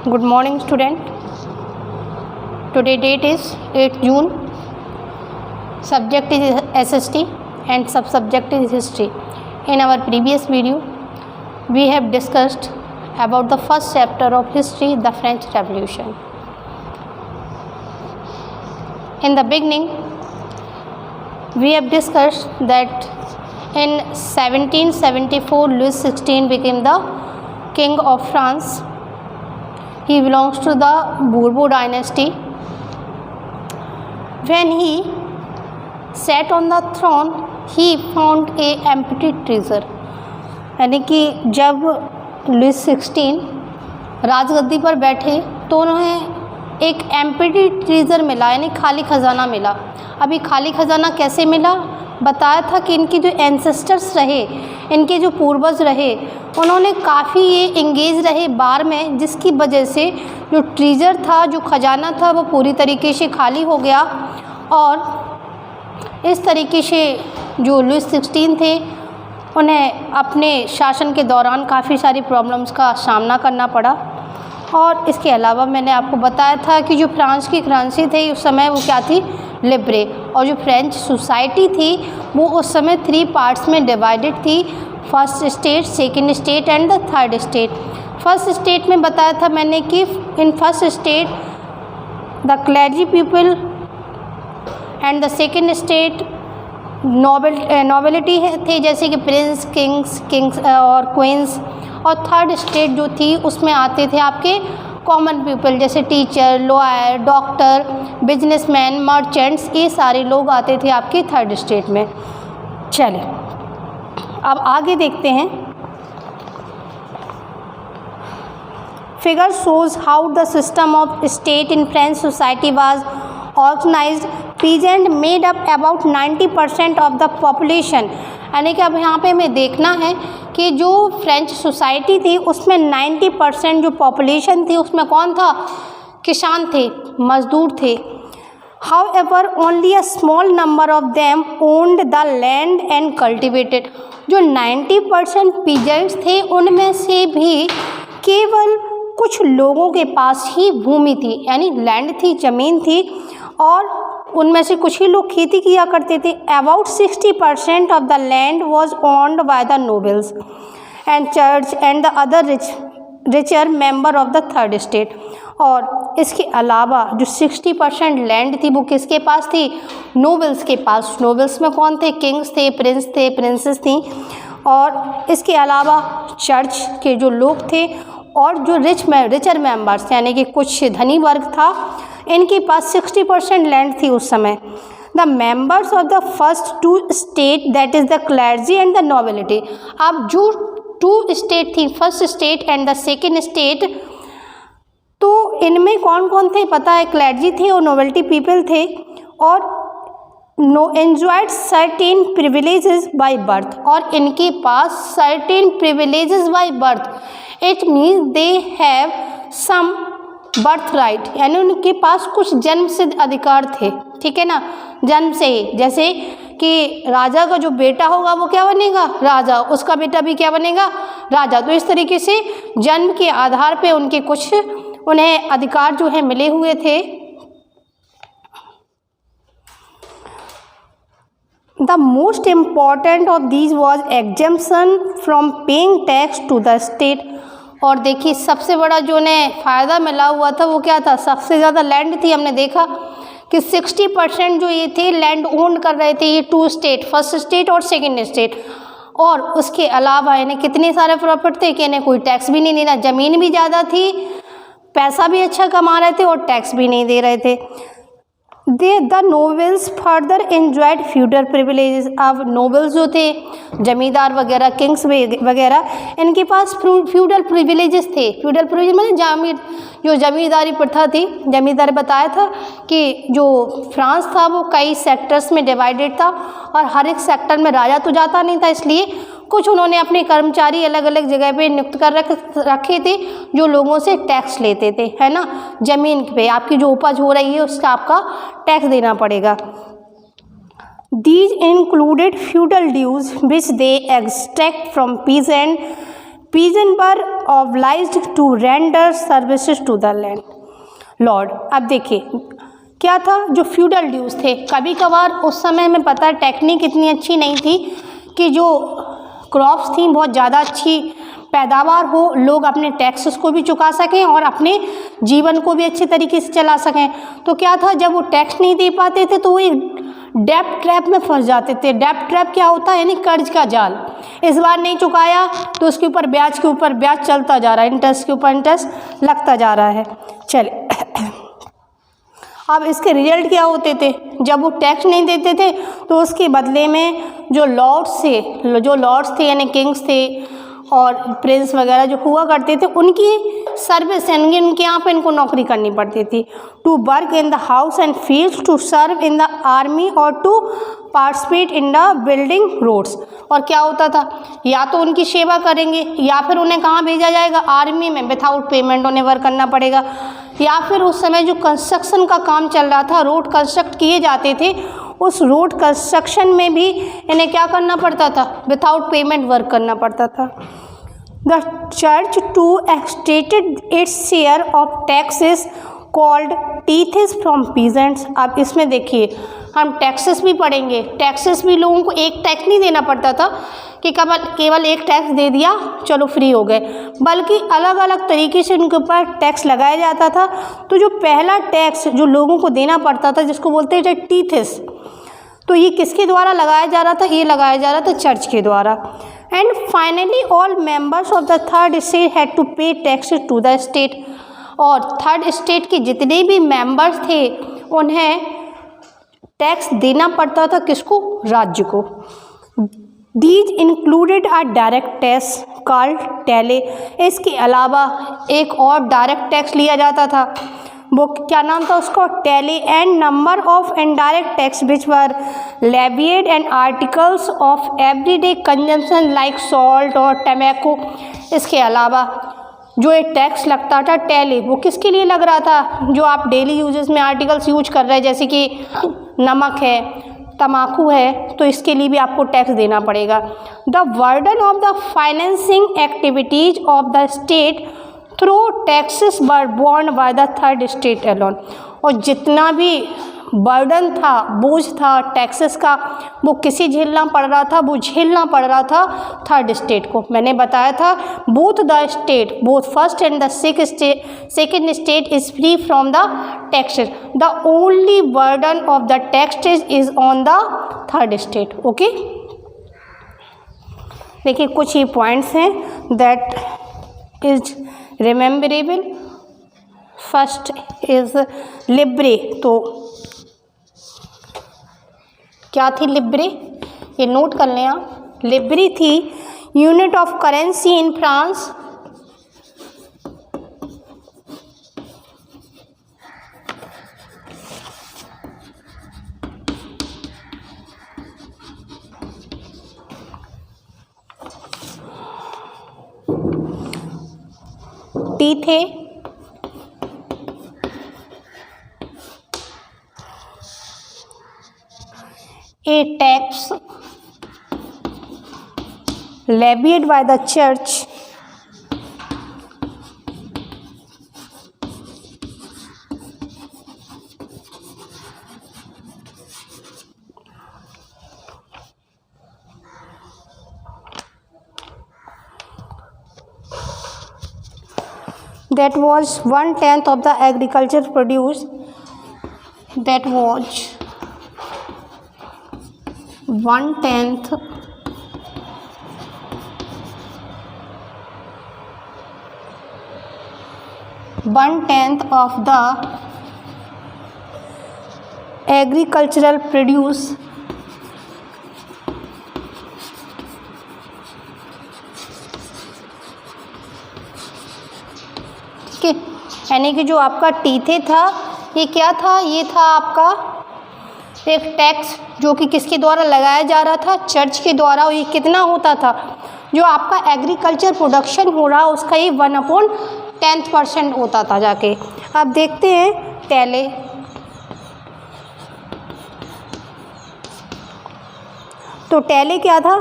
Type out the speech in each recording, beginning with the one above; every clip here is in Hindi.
Good morning, student. Today date is 8 June. Subject is SST and sub-subject is history. In our previous video, we have discussed about the first chapter of history, the French Revolution. In the beginning, we have discussed that in 1774, Louis XVI became the King of France. He belongs to the Bourbon dynasty. When he sat on the throne, he found a empty treasure. यानी कि जब लुइस 16 राजगद्दी पर बैठे तो उन्हें एक एम्प्टी ट्रेजर मिला, यानी खाली खजाना मिला। अभी खाली खजाना कैसे मिला? बताया था कि इनके जो एंसेस्टर्स रहे, इनके जो पूर्वज रहे, उन्होंने काफ़ी ये इंगेज रहे बार में, जिसकी वजह से जो ट्रेजर था, जो खजाना था, वो पूरी तरीके से खाली हो गया। और इस तरीके से जो लुइस 16 थे, उन्हें अपने शासन के दौरान काफ़ी सारी प्रॉब्लम्स का सामना करना पड़ा। और इसके अलावा मैंने आपको बताया था कि जो फ्रांस की करेंसी थी उस समय वो क्या थी? लिब्रे। और जो फ्रेंच सोसाइटी थी वो उस समय 3 पार्ट्स में डिवाइडेड थी, first state, second state and the third state. First state में बताया था मैंने कि in first state the clergy people and the second state nobility थे, जैसे कि प्रिंस, किंग्स और क्वींस। और थर्ड स्टेट जो थी उसमें आते थे आपके कॉमन पीपल, जैसे teacher, lawyer, doctor, businessman, merchants, ये सारे लोग आते थे आपके थर्ड स्टेट में। चलिए अब आगे देखते हैं। Figure shows how the system of state in French society was organised. Peasant made up about 90% of the population. यानी कि अब यहाँ पे हमें देखना है कि जो फ्रेंच सोसाइटी थी उसमें 90% जो पॉपुलेशन थी उसमें कौन था? किसान थे, मजदूर थे। However, only a small number of them owned the land and cultivated. जो 90% पीजेंट्स थे उनमें से भी केवल कुछ लोगों के पास ही भूमि थी, यानी लैंड थी, ज़मीन थी, और उनमें से कुछ ही लोग खेती किया करते थे। About 60% of the land was owned by the nobles and church and the other richer member of the third state. और इसके अलावा जो 60% लैंड थी वो किसके पास थी? नोबल्स के पास। नोबल्स में कौन थे? किंग्स थे, प्रिंस थे, प्रिंसेस थी। और इसके अलावा चर्च के जो लोग थे और जो रिचर मेंबर्स, यानी कि कुछ धनी वर्ग था, इनके पास 60% लैंड थी उस समय। The members of the first 2 state, that is the clergy and the nobility. अब जो 2 स्टेट थी, first state and the second state, तो इनमें कौन कौन थे पता है? क्लर्जी थे और नोबिलिटी पीपल थे, और enjoyed certain privileges by birth. और इनके पास certain privileges by birth, it means they have some birth right, यानी उनके पास कुछ जन्म सिद्ध अधिकार थे। ठीक है ना? जन्म से ही, जैसे कि राजा का जो बेटा होगा वो क्या बनेगा? राजा। उसका बेटा भी क्या बनेगा? राजा। तो इस तरीके से जन्म के आधार पे उनके कुछ उन्हें अधिकार जो है मिले हुए थे। The most important of these was exemption from paying tax to the state. और देखिए सबसे बड़ा जो उन्हें फ़ायदा मिला हुआ था वो क्या था? सबसे ज़्यादा लैंड थी। हमने देखा कि 60% जो ये थे लैंड ओन कर रहे थे, ये 2 स्टेट, फर्स्ट स्टेट और सेकंड स्टेट। और उसके अलावा इन्हें कितने सारे प्रॉफिट थे कि इन्हें कोई टैक्स भी नहीं देना, ज़मीन भी ज़्यादा थी, पैसा भी अच्छा कमा रहे थे और टैक्स भी नहीं दे रहे थे। The nobles further enjoyed feudal privileges. अब नोबल्स जो थे, जमींदार वगैरह, किंग्स वगैरह, इनके पास फ्यूडल प्रिविलेजेस थे। फ्यूडल प्रिविलेज मतलब जो जमींदारी प्रथा थी। जमींदारी बताया था कि जो फ्रांस था वो कई सेक्टर्स में डिवाइडेड था और हर एक सेक्टर में राजा तो जाता नहीं था, इसलिए कुछ उन्होंने अपने कर्मचारी अलग अलग जगह पे नियुक्त कर रखे थे जो लोगों से टैक्स लेते थे, है ना? ज़मीन पे आपकी जो उपज हो रही है उसका आपका टैक्स देना पड़ेगा। These included feudal dues which they extract from peasant peasants were obliged to render services to the landlord. अब देखिए क्या था, जो फ्यूडल ड्यूज थे, कभी कभार उस समय में पता है टेक्निक इतनी अच्छी नहीं थी कि जो क्रॉप्स थी बहुत ज़्यादा अच्छी पैदावार हो, लोग अपने टैक्सेस को भी चुका सकें और अपने जीवन को भी अच्छे तरीके से चला सकें। तो क्या था, जब वो टैक्स नहीं दे पाते थे तो वो डेब्ट ट्रैप में फंस जाते थे। डेब्ट ट्रैप क्या होता है, यानी कर्ज का जाल। इस बार नहीं चुकाया तो उसके ऊपर ब्याज के ऊपर ब्याज चलता जा रहा है, इंटरेस्ट के ऊपर इंटरेस्ट लगता जा रहा है। चले अब इसके रिजल्ट क्या होते थे, जब वो टैक्स नहीं देते थे तो उसके बदले में जो लॉर्ड्स थे यानी किंग्स थे और प्रिंस वगैरह जो हुआ करते थे, उनकी सर्विस यानी उनके यहाँ पे इनको नौकरी करनी पड़ती थी। To work in the house and fields, to serve in the army और to participate in the building roads. और क्या होता था, या तो उनकी सेवा करेंगे या फिर उन्हें कहाँ भेजा जाएगा, आर्मी में विथआउट पेमेंट उन्हें वर्क करना पड़ेगा। या फिर उस समय जो कंस्ट्रक्शन का काम चल रहा था, रोड कंस्ट्रक्ट किए जाते थे, उस रोड कंस्ट्रक्शन में भी इन्हें क्या करना पड़ता था, विथआउट पेमेंट वर्क करना पड़ता था। The church too extracted its share of taxes called tithes from peasants. अब इसमें देखिए हम टैक्सेस भी पढ़ेंगे। टैक्सेस भी लोगों को एक टैक्स नहीं देना पड़ता था कि केवल एक टैक्स दे दिया चलो फ्री हो गए, बल्कि अलग अलग तरीके से उनके ऊपर टैक्स लगाया जाता था। तो जो पहला टैक्स जो लोगों को देना पड़ता था, जिसको बोलते थे टीथेस, तो ये किसके द्वारा लगाया जा रहा था, ये लगाया जा रहा था चर्च के द्वारा। And finally all members of the third state had to pay taxes to the state. और थर्ड स्टेट के जितने भी मेंबर्स थे उन्हें टैक्स देना पड़ता था, किसको, राज्य को। These included a direct tax called taille. इसके अलावा एक और डायरेक्ट टैक्स लिया जाता था, वो क्या नाम था उसको, taille. And number of indirect tax which were levied and articles of everyday consumption like salt और टमैको। इसके अलावा जो एक टैक्स लगता था टैली, वो किसके लिए लग रहा था, जो आप डेली यूजेस में आर्टिकल्स यूज कर रहे हैं, जैसे कि नमक है, तम्बाकू है, तो इसके लिए भी आपको टैक्स देना पड़ेगा। The burden of the financing activities of the state through taxes were borne by the third state alone. और जितना भी बर्डन था, बोझ था टैक्सेस का, वो किसे झेलना पड़ रहा था, वो झेलना पड़ रहा था थर्ड स्टेट को। मैंने बताया था both the state, both first and the second state is free from the taxes. The only burden of the taxes is on the third state. Okay, देखिए कुछ ही पॉइंट्स हैं that is rememberable. First is Libre. तो क्या थी लिब्रे, ये नोट कर लें आप। लिब्रे थी unit of currency in France. T थे a tax levied by the church that was 1/10 of the agriculture produce, that was 1/10 of the agricultural produce ठीक है। यानी कि जो आपका टीथे था, ये क्या था, ये था आपका एक टैक्स जो कि किसके द्वारा लगाया जा रहा था, चर्च के द्वारा। और ये कितना होता था, जो आपका एग्रीकल्चर प्रोडक्शन हो रहा उसका ये 1/10% होता था जाके। अब देखते हैं टैले। तो टैले क्या था,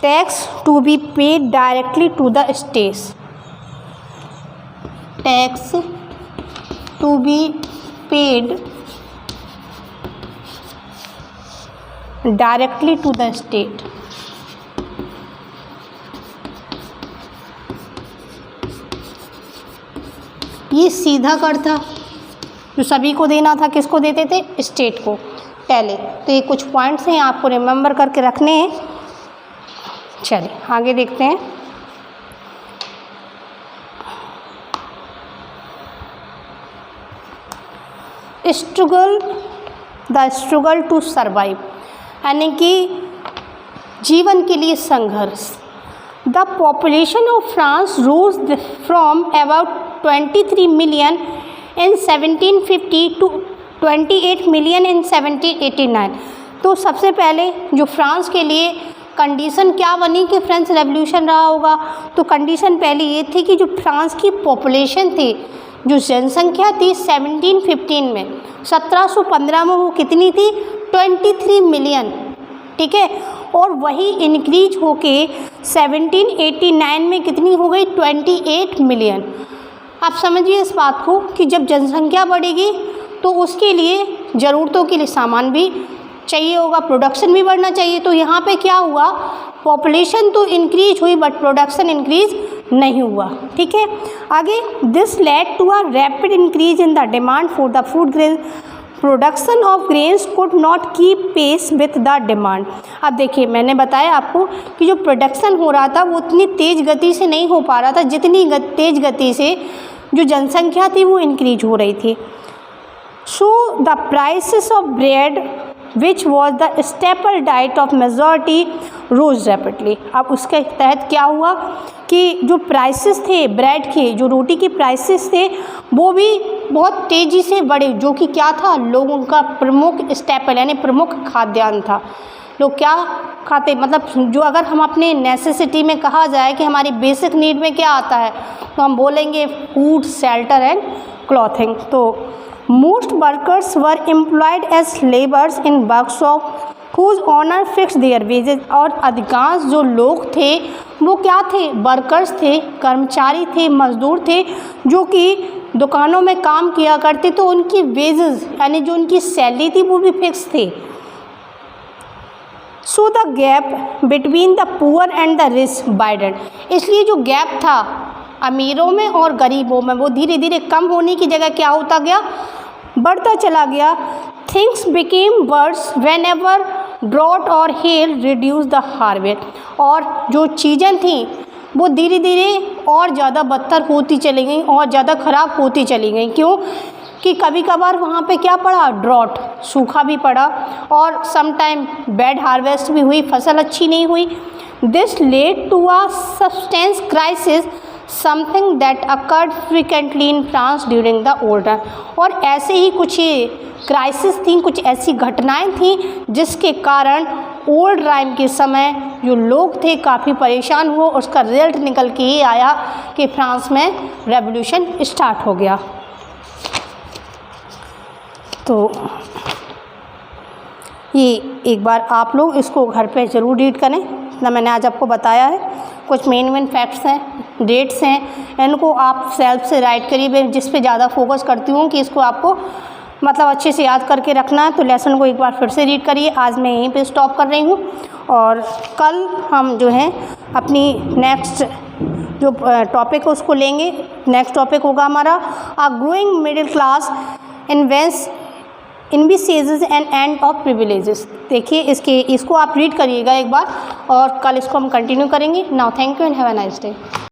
tax to be paid directly to the states, tax to be paid directly to the state. ये सीधा कर था जो सभी को देना था, किसको देते थे? स्टेट को, पहले। तो ये कुछ पॉइंट्स हैं आपको रिमेंबर करके रखने हैं। चलिए आगे देखते हैं। Struggle, the struggle to survive, यानी कि जीवन के लिए संघर्ष। The population of France rose from about 23 million in 1750 to 28 million in 1789। तो सबसे पहले जो फ्रांस के लिए कंडीशन क्या बनी कि फ्रेंच रेवोल्यूशन रहा होगा, तो कंडीशन पहले ये थी कि जो फ्रांस की पॉपुलेशन थी, जो जनसंख्या थी 1715 में, 1715 में वो कितनी थी? 23 मिलियन, ठीक है। और वही इंक्रीज होके 1789 में कितनी हो गई? 28 मिलियन। आप समझिए इस बात को कि जब जनसंख्या बढ़ेगी तो उसके लिए ज़रूरतों के लिए सामान भी चाहिए होगा, प्रोडक्शन भी बढ़ना चाहिए। तो यहाँ पे क्या हुआ? पॉपुलेशन तो इंक्रीज हुई बट प्रोडक्शन इंक्रीज नहीं हुआ, ठीक है। आगे, this led to a rapid increase in the demand for the food grain, production of grains could not keep pace with the demand. अब देखिए, मैंने बताया आपको कि जो प्रोडक्शन हो रहा था वो उतनी तेज़ गति से नहीं हो पा रहा था जितनी तेज़ गति से जो जनसंख्या थी वो इंक्रीज हो रही थी। So the prices of bread which was the staple diet of majority rose rapidly. अब उसके तहत क्या हुआ कि जो प्राइसेस थे ब्रेड के, जो रोटी के प्राइसेस थे, वो भी बहुत तेज़ी से बढ़े, जो कि क्या था? लोगों का प्रमुख स्टेपल यानी प्रमुख खाद्यान्न था। लोग क्या खाते, मतलब जो अगर हम अपने नेसेसिटी में कहा जाए कि हमारी बेसिक नीड में क्या आता है, तो हम बोलेंगे फूड, शेल्टर एंड क्लॉथिंग। तो most workers were employed as labours in workshop whose owner fix their wages. और अधिकांश जो लोग थे वो क्या थे? वर्कर्स थे, कर्मचारी थे, मजदूर थे, जो कि दुकानों में काम किया करते, तो उनकी वेजेस यानी जो उनकी सैलरी थी वो भी फिक्स थी। So the gap between the poor and the rich widened. इसलिए जो गैप था अमीरों में और गरीबों में वो धीरे धीरे कम होने की जगह क्या होता गया? बढ़ता चला गया। Things became worse whenever drought और हेल रिड्यूस द हार्वेस्ट। और जो चीज़ें थीं वो धीरे धीरे और ज़्यादा बदतर होती चली गई और ज़्यादा ख़राब होती चली गई। क्यों? कि कभी कभार वहाँ पे क्या पड़ा? ड्रॉट, सूखा भी पड़ा, और समटाइम बैड हार्वेस्ट भी हुई, फसल अच्छी नहीं हुई। This led to a subsistence crisis, something that occurred frequently in France during the old time. और ऐसे ही कुछ क्राइसिस थी, कुछ ऐसी घटनाएं थीं जिसके कारण ओल्ड टाइम के समय जो लोग थे काफ़ी परेशान हुए। उसका रिजल्ट निकल के ये आया कि फ्रांस में रेवोल्यूशन स्टार्ट हो गया। तो ये एक बार आप लोग इसको घर पे ज़रूर रीड करें, ना मैंने आज आपको बताया है। कुछ मेन फैक्ट्स हैं, डेट्स हैं, इनको आप सेल्फ से राइट करिए। जिस पे ज़्यादा फोकस करती हूँ कि इसको आपको मतलब अच्छे से याद करके रखना है, तो लेसन को एक बार फिर से रीड करिए। आज मैं यहीं पे स्टॉप कर रही हूँ, और कल हम जो है अपनी नेक्स्ट जो टॉपिक है उसको लेंगे। नेक्स्ट टॉपिक होगा हमारा a growing middle class envisages and end of privileges. देखिए इसको आप रीड करिएगा एक बार, और कल इसको हम कंटिन्यू करेंगे। Now thank you and have a nice day.